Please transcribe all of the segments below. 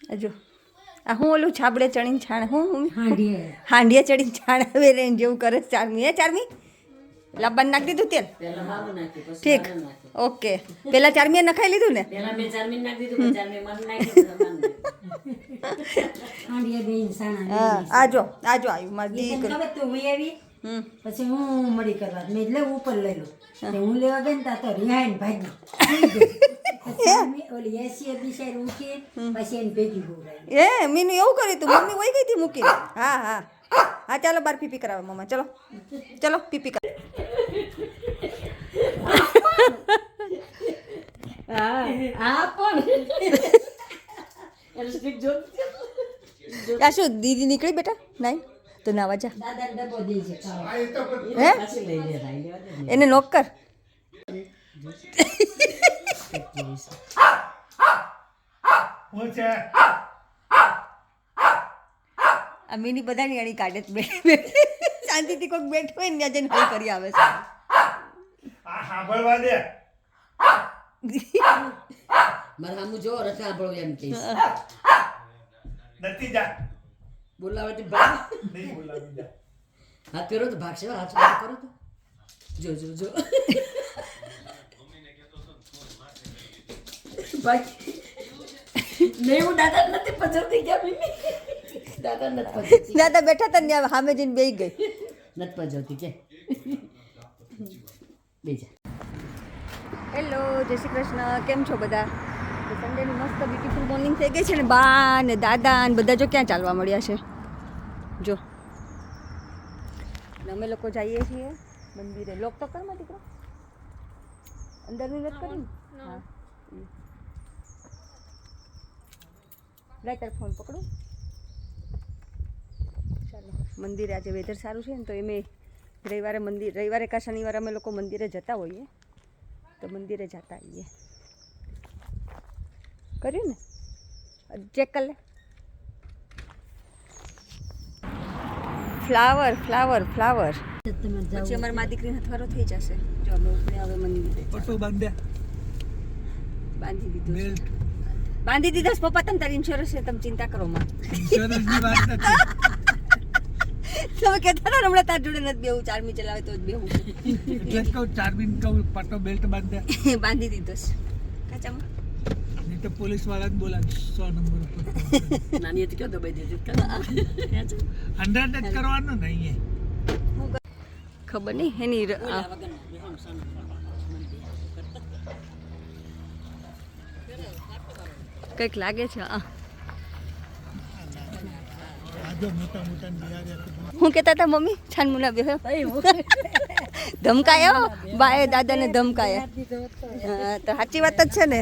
જો આ હું ઓલું છાબડે ચડીને છાણ હું હાંડિયા ચડીને છાણ આવે રે જેવું કરે ચારમી ચારમી લાબાન નાખી દીધું તેલ ઠીક ઓકે પેલા ચારમીએ નખાઈ લીધું ને આજો આવ્યું મારી દીકરી પછી હું મળી કરવા મેં એટલે ઉપર લઈ લો હું લેવા ગઈ ને ત્યાં તો રિહાઈ ભાગી ઓલી એસી બિસાઈ ઉઠી પછી એને ભેગી બોલાવી મીનું એવું કર્યું તું મમ્મી વહી ગઈ હતી મૂકી હા ચાલો બાર પીપી કરાવે મમ્મા ચલો પીપી કર શું દીદી નીકળી બેટા નહીં તો નાવા જા હે એને નોક કર આ મિની બધાની અણી કાઢે જ બેઠે શાંતિથી કોઈક બેઠો હોય ને ત્યાં જઈને હલ કરી આવે છે સાંભળવા દે મારા હું જો રચના સાંભળો એમ કહીશ નથી જા બોલાવે તો ભાગ નહીં બોલાવી જા હાથ કરો તો ભાગશે હાથ કરો તો જો ભાઈ નહીં હું દાદા નથી પજવતી ગયા મમ્મી દાદા નથી પજવતી દાદા બેઠા હતા ને સામે જઈને બેસી ગઈ નથી પજવતી કે બેજા હેલો જય શ્રી કૃષ્ણ કેમ છો બધા સન્ડેની મસ્ત બ્યુટીફુલ મોર્નિંગ થઈ ગઈ છે ને બા ને દાદા ને બધા જો ક્યાં ચાલવા મળ્યા છે જો અમે લોકો જઈએ છીએ મંદિરે લોક તો કરમાં દીકરો અંદરની નથી કરી હા લાઈટર ફોન પકડો ચાલો મંદિરે આજે વેધર સારું છે ને તો એમે રવિવારે કા શનિવારે અમે લોકો મંદિરે જતા હોઈએ તો મંદિરે જતા આવીએ કર્યું ને ચેક કરી લે ફ્લાવર પછી અમારી મા દીકરીને હથવારો થઈ જશે જો અમે ઉપડે હવે મંદિરે પટો બાંધી દીધો પપ્પા તમે તારી ઇન્સ્યોરન્સ છે તમે ચિંતા કરો માં ઇન્સ્યોરન્સની વાત નથી તમે કહેતા ને હમણાં તાર જોડે નથી બેવું ચારમી ચલાવે તો જ બેવું એટલે જ કહું ચારમીન કહું પટો બેલ્ટ બાંધી દીધો છે કાચામાં નહીં તો પોલીસ વાળા જ બોલાવી 100 નંબર ઉપર નાની હતી ક્યાં દબાઈ દીધી 100 જ કરવાનું નહીં ખબર નહીં એની કંઈક લાગે છે હું કહેતા હતા મમ્મી છાનમુના બે ધમકાયો બાએ દાદાને ધમકાયા તો સાચી વાત જ છે ને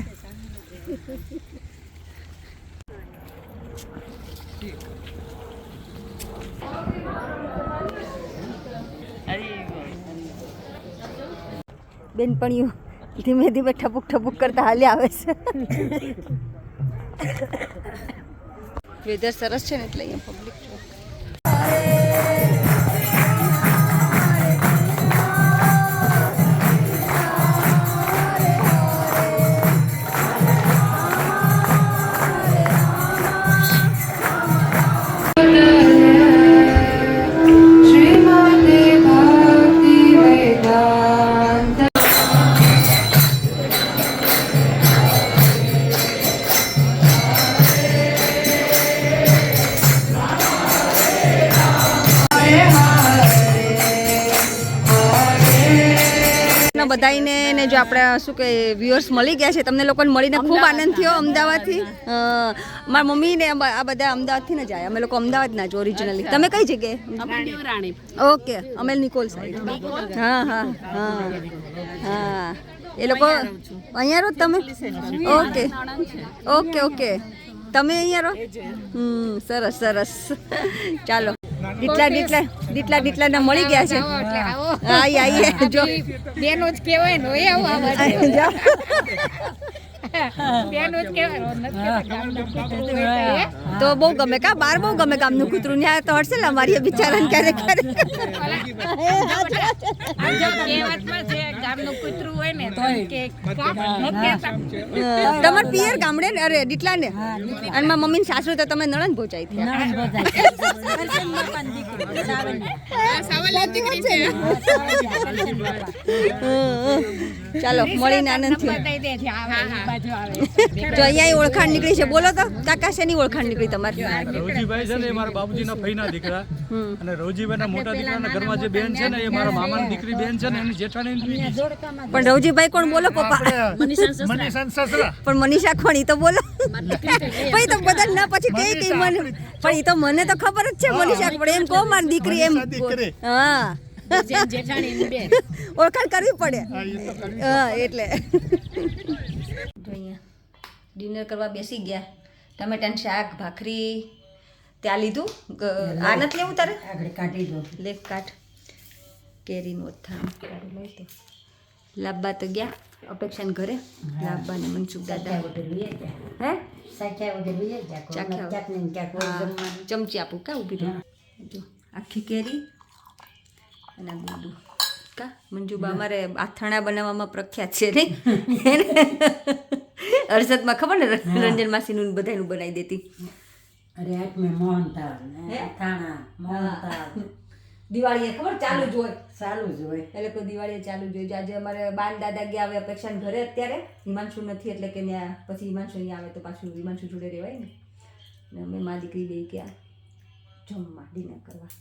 બેનપણીઓ ધીમે ધીમે ઠપુક કરતા હાલ્યા આવે છે વેધર સરસ છે ને એટલે અહીંયા પબ્લિક છે બધાને ને જો આપણે શું કે વ્યુઅર્સ મળી ગયા છે તમને લોકોને મળીને ખૂબ આનંદ થયો અમદાવાદથી મારા મમ્મી ને આ બધા અમદાવાદથી ને જાય અમે લોકો અમદાવાદના જ ઓરિજિનલી તમે કઈ જગ્યાએ ઓકે અમે નિકોલ સાઈડ હા એ લોકો અહીંયા રહો તમે ઓકે તમે અહીંયા રહો સરસ ચાલો દીટલા મળી ગયા છે આવીએ જો બેનો જ કહેવાય ને હોય આવું તો બહુ ગમે કા બાર બહુ ગમે ગામનું કૂતરું ત્યાં તો હડશે ને અમારી બિચારાને ક્યારેક કહેવતમાં છે ગામનું કૂતરું હોય ને તો કે તમાર પિયર ગામડે ને અરે ડીટલા ને અને મારા મમ્મી ને સાસુ તો તમે નણંદ ભોજાઈ થયા ચાલો મળીને આનંદ થયો જો અહીંયા ઓળખાણ નીકળી છે બોલો તો કાકા શેની ઓળખાણ નીકળી તમારી રવજીભાઈ છે ને એ મારા બાપુજીના ફઈના દીકરા અને રવજીભાઈના મોટા દીકરાના ઘરમાં જે બેન છે ને એ મારા મામાની દીકરી બેન છે ને એની જેઠાણી પણ રવજીભાઈ કોણ બોલો પપ્પા પણ મનીષા કોણ ઈ તો બોલો ભાઈ તો બધા ના પછી કઈ મને પણ ઈ તો મને તો ખબર જ છે મનીષા પણ એમ કહો મારી દીકરી એમ હા ઓળખાણ કરવી પડે હા એટલે અહીંયા ડિનર કરવા બેસી ગયા ટમેટાનું શાક ભાખરી ત્યાં લીધું આ નથી લેવું તારે આગળ કાઢી દો લે કાઢ કેરીનું અથાણું લઈ તો લાંબા તો ગયા અપેક્ષાને ઘરે લાંબા ને મનસુખ દાદા હે સાખ્યા વગર લઈએ ચાખ્યા. ચટણી ક્યાંક ચમચી આપું કા ઊભી રહી જો આખી કેરી અને આ ગુંદુ કા મંજુબા અમારે આથાણા બનાવવામાં પ્રખ્યાત છે નહીં હર્ષદમાં ખબર ને રંજન માસીનું બધાનું બનાવી દેતી અરે આજ મેં મોહનથાળ ને થાણા મોહનથાળ દિવાળીએ ખબર ચાલુ જ હોય ચાલુ જ હોય એટલે કોઈ દિવાળીએ ચાલુ જ હોય આજે અમારે બાન દાદા ગયા આવે અપેક્ષાને ઘરે અત્યારે હિમાંશુ નથી એટલે કે ત્યાં પછી હિમાંશુ અહીંયા આવે તો પાછું હિમાંશુ જોડે રહેવાય ને અમે મા દીકરી બે ગયા જમવા ડિનર કરવા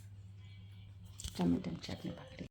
ટમેટાનું શાક ને ભાખરી